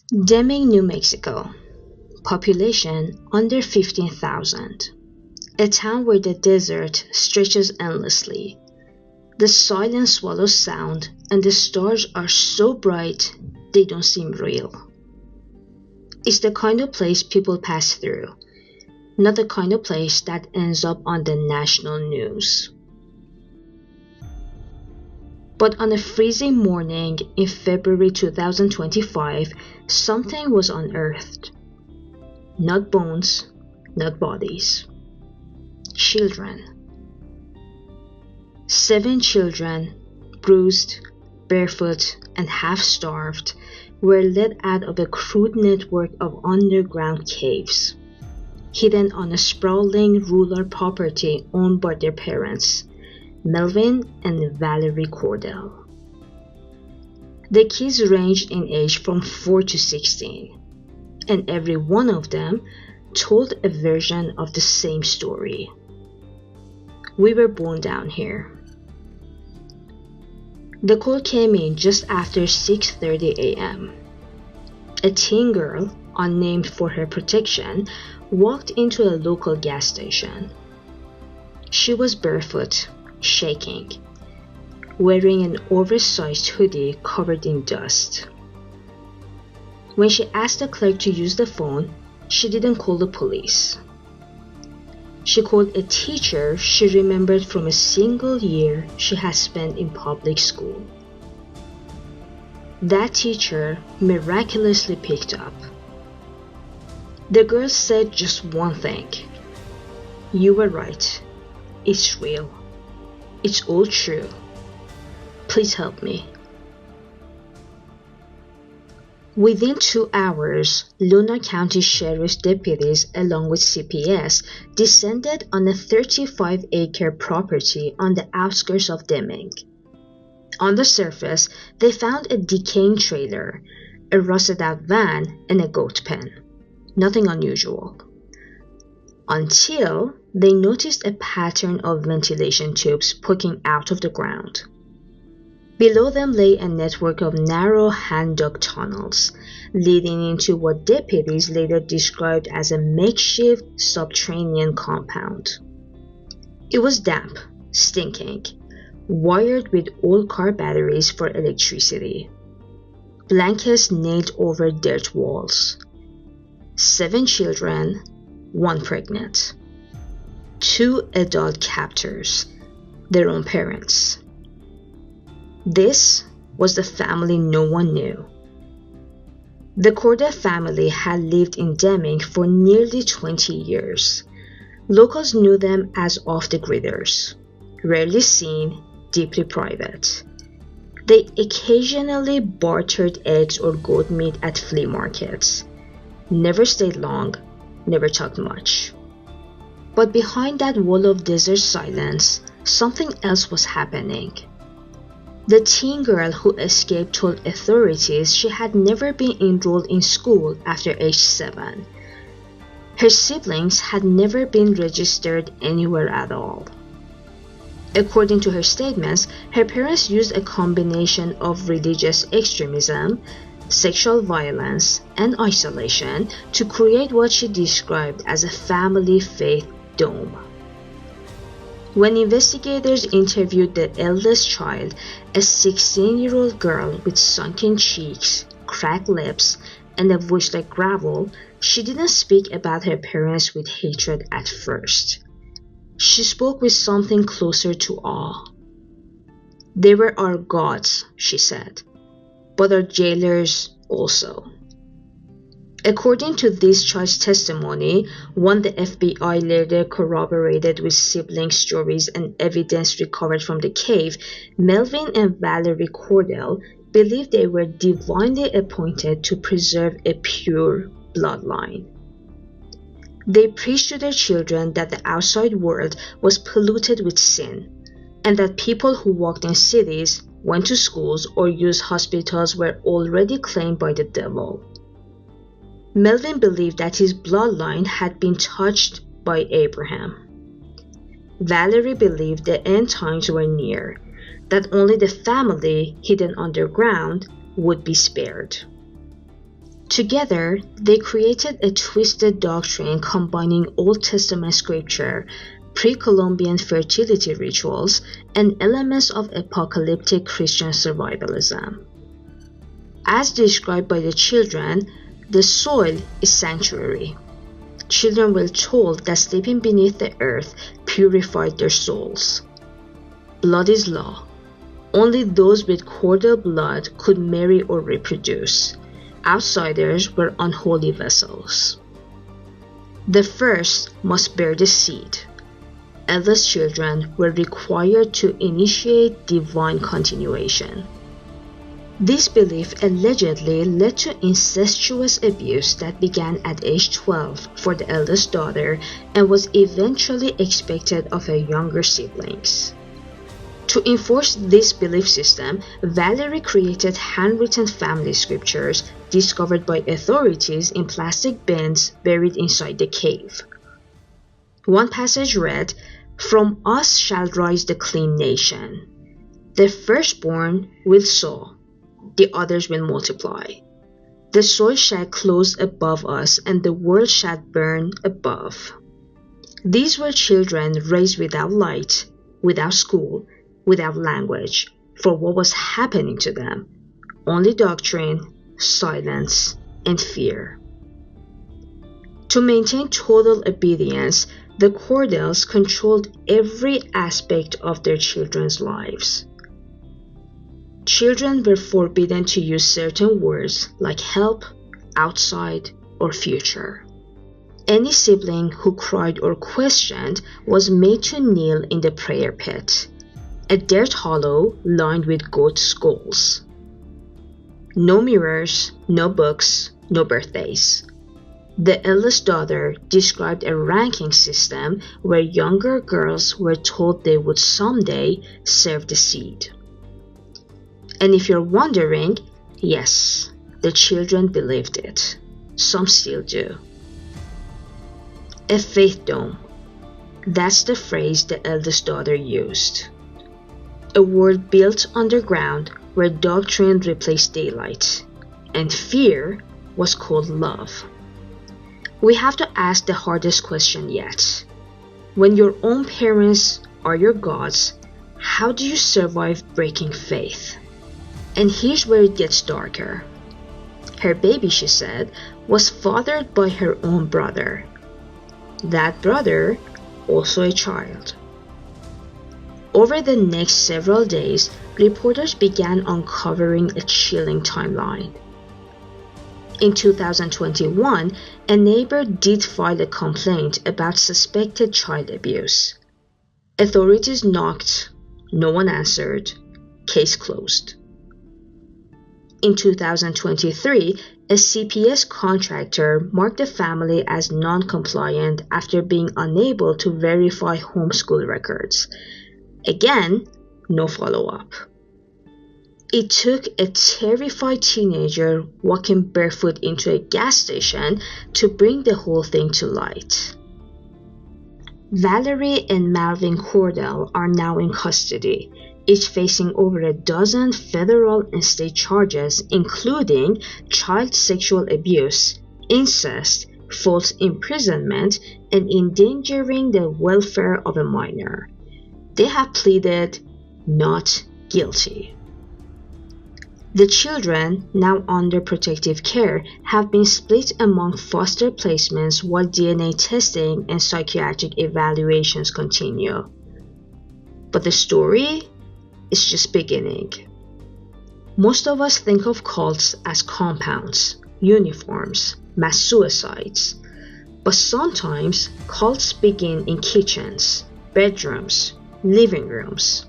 Deming, New Mexico. Population under 15,000. A town where the desert stretches endlessly. The silence swallows sound, and the stars are so bright they don't seem real. It's the kind of place people pass through, not the kind of place that ends up on the national news. But on a freezing morning in February 2025, something was unearthed. Not bones, not bodies. Children. 7 children, bruised, barefoot, and half-starved, were led out of a crude network of underground caves, hidden on a sprawling rural property owned by their parents, Melvin and Valerie Cordell. The kids ranged in age from 4 to 16, and every one of them told a version of the same story. We were born down here. The call came in just after 6:30 a.m. A teen girl, unnamed for her protection, walked into a local gas station. She was barefoot, shaking, wearing an oversized hoodie covered in dust. When she asked the clerk to use the phone, she didn't call the police. She called a teacher she remembered from a single year she had spent in public school. That teacher miraculously picked up. The girl said just one thing. "You were right. It's real. It's all true. Please help me." Within 2 hours, Luna County Sheriff's deputies, along with CPS, descended on a 35-acre property on the outskirts of Deming. On the surface, they found a decaying trailer, a rusted-out van, and a goat pen. Nothing unusual. Until they noticed a pattern of ventilation tubes poking out of the ground. Below them lay a network of narrow hand-dug tunnels, leading into what deputies later described as a makeshift subterranean compound. It was damp, stinking, wired with old car batteries for electricity. Blankets nailed over dirt walls. 7 children, 1 pregnant. 2 adult captors, their own parents. This was the family no one knew. The Cordell family had lived in Deming for nearly 20 years. Locals knew them as off-the-gridders, rarely seen, deeply private. They occasionally bartered eggs or goat meat at flea markets. Never stayed long, never talked much. But behind that wall of desert silence, something else was happening. The teen girl who escaped told authorities she had never been enrolled in school after age 7. Her siblings had never been registered anywhere at all. According to her statements, her parents used a combination of religious extremism, sexual violence, and isolation to create what she described as a family faith dome. When investigators interviewed the eldest child, a 16-year-old girl with sunken cheeks, cracked lips, and a voice like gravel, she didn't speak about her parents with hatred at first. She spoke with something closer to awe. "They were our gods," she said, "but our jailers also." According to this child's testimony, one the FBI later corroborated with sibling stories and evidence recovered from the cave, Melvin and Valerie Cordell believed they were divinely appointed to preserve a pure bloodline. They preached to their children that the outside world was polluted with sin, and that people who walked in cities, went to schools, or used hospitals were already claimed by the devil. Melvin believed that his bloodline had been touched by Abraham. Valerie believed the end times were near, that only the family hidden underground would be spared. Together, they created a twisted doctrine combining Old Testament scripture, pre-Columbian fertility rituals, and elements of apocalyptic Christian survivalism. As described by the children, the soil is sanctuary. Children were told that sleeping beneath the earth purified their souls. Blood is law. Only those with Cordell blood could marry or reproduce. Outsiders were unholy vessels. The first must bear the seed. Eldest children were required to initiate divine continuation. This belief allegedly led to incestuous abuse that began at age 12 for the eldest daughter and was eventually expected of her younger siblings. To enforce this belief system, Valerie created handwritten family scriptures discovered by authorities in plastic bins buried inside the cave. One passage read, "From us shall rise the clean nation. The firstborn will sow, the others will multiply. The soil shall close above us, and the world shall burn above." These were children raised without light, without school, without language, for what was happening to them. Only doctrine, silence, and fear. To maintain total obedience, the Cordells controlled every aspect of their children's lives. Children were forbidden to use certain words like help, outside, or future. Any sibling who cried or questioned was made to kneel in the prayer pit, a dirt hollow lined with goat skulls. No mirrors, no books, no birthdays. The eldest daughter described a ranking system where younger girls were told they would someday serve the seed. And if you're wondering, yes, the children believed it. Some still do. A faith dome. That's the phrase the eldest daughter used. A world built underground where doctrine replaced daylight, and fear was called love. We have to ask the hardest question yet. When your own parents are your gods, how do you survive breaking faith? And here's where it gets darker. Her baby, she said, was fathered by her own brother. That brother, also a child. Over the next several days, reporters began uncovering a chilling timeline. In 2021, a neighbor did file a complaint about suspected child abuse. Authorities knocked, no one answered, case closed. In 2023, a CPS contractor marked the family as non-compliant after being unable to verify homeschool records. Again, no follow-up. It took a terrified teenager walking barefoot into a gas station to bring the whole thing to light. Valerie and Malvin Cordell are now in custody, each facing over a dozen federal and state charges, including child sexual abuse, incest, false imprisonment, and endangering the welfare of a minor. They have pleaded not guilty. The children, now under protective care, have been split among foster placements while DNA testing and psychiatric evaluations continue. But the story is just beginning. Most of us think of cults as compounds, uniforms, mass suicides. But sometimes cults begin in kitchens, bedrooms, living rooms.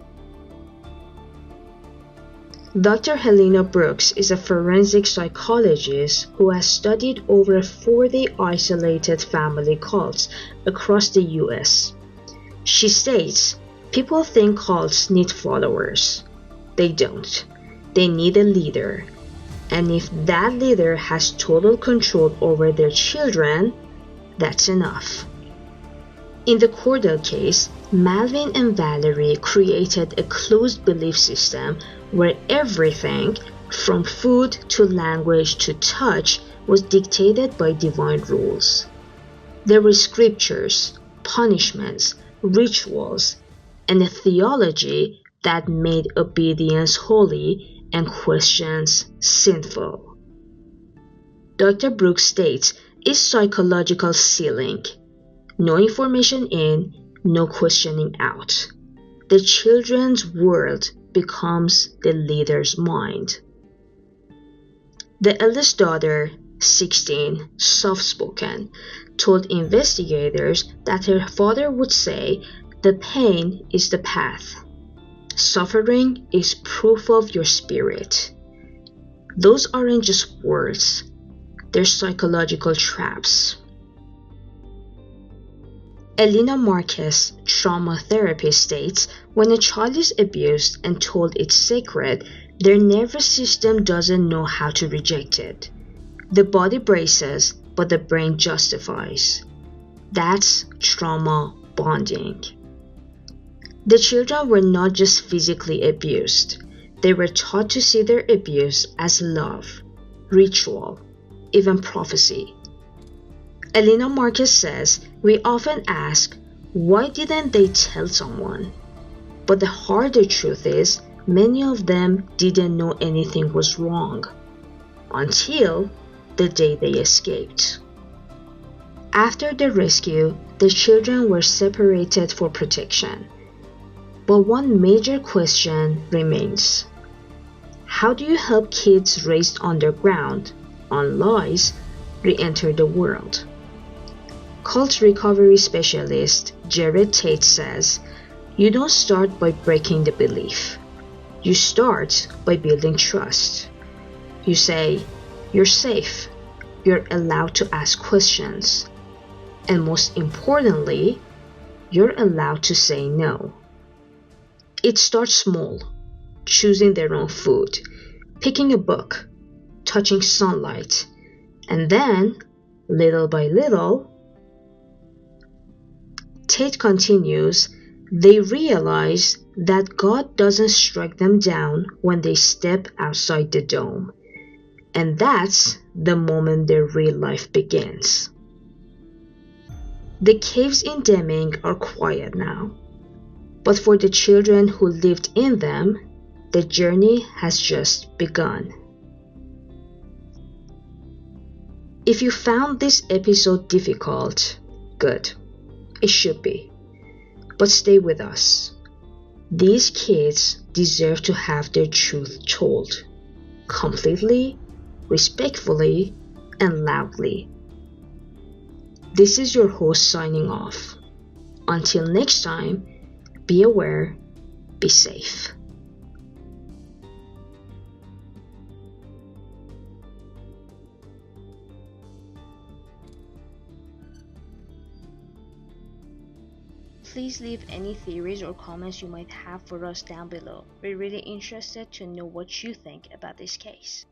Dr. Helena Brooks is a forensic psychologist who has studied over 40 isolated family cults across the US. She states, people think cults need followers. They don't. They need a leader. And if that leader has total control over their children, that's enough. In the Cordell case, Malvin and Valerie created a closed belief system where everything, from food to language to touch, was dictated by divine rules. There were scriptures, punishments, rituals, and a theology that made obedience holy and questions sinful. Dr. Brooks states it's psychological ceiling. No information in, no questioning out. The children's world becomes the leader's mind. The eldest daughter, 16, soft-spoken, told investigators that her father would say, "The pain is the path. Suffering is proof of your spirit." Those aren't just words, they're psychological traps. Elena Marquez, trauma therapist, states when a child is abused and told it's sacred, their nervous system doesn't know how to reject it. The body braces, but the brain justifies. That's trauma bonding. The children were not just physically abused, they were taught to see their abuse as love, ritual, even prophecy. Elena Marquez says, "We often ask, why didn't they tell someone?" But the harder truth is, many of them didn't know anything was wrong until the day they escaped. After the rescue, the children were separated for protection. But one major question remains. How do you help kids raised underground, on lies, re-enter the world? Cult recovery specialist Jared Tate says, "You don't start by breaking the belief. You start by building trust. You say, you're safe, you're allowed to ask questions, and most importantly, you're allowed to say no." It starts small, choosing their own food, picking a book, touching sunlight, and then, little by little, Tate continues, they realize that God doesn't strike them down when they step outside the dome. And that's the moment their real life begins. The caves in Deming are quiet now. But for the children who lived in them, the journey has just begun. If you found this episode difficult, good. It should be. But stay with us. These kids deserve to have their truth told. Completely, respectfully, and loudly. This is your host signing off. Until next time, be aware, be safe. Please leave any theories or comments you might have for us down below. We're really interested to know what you think about this case.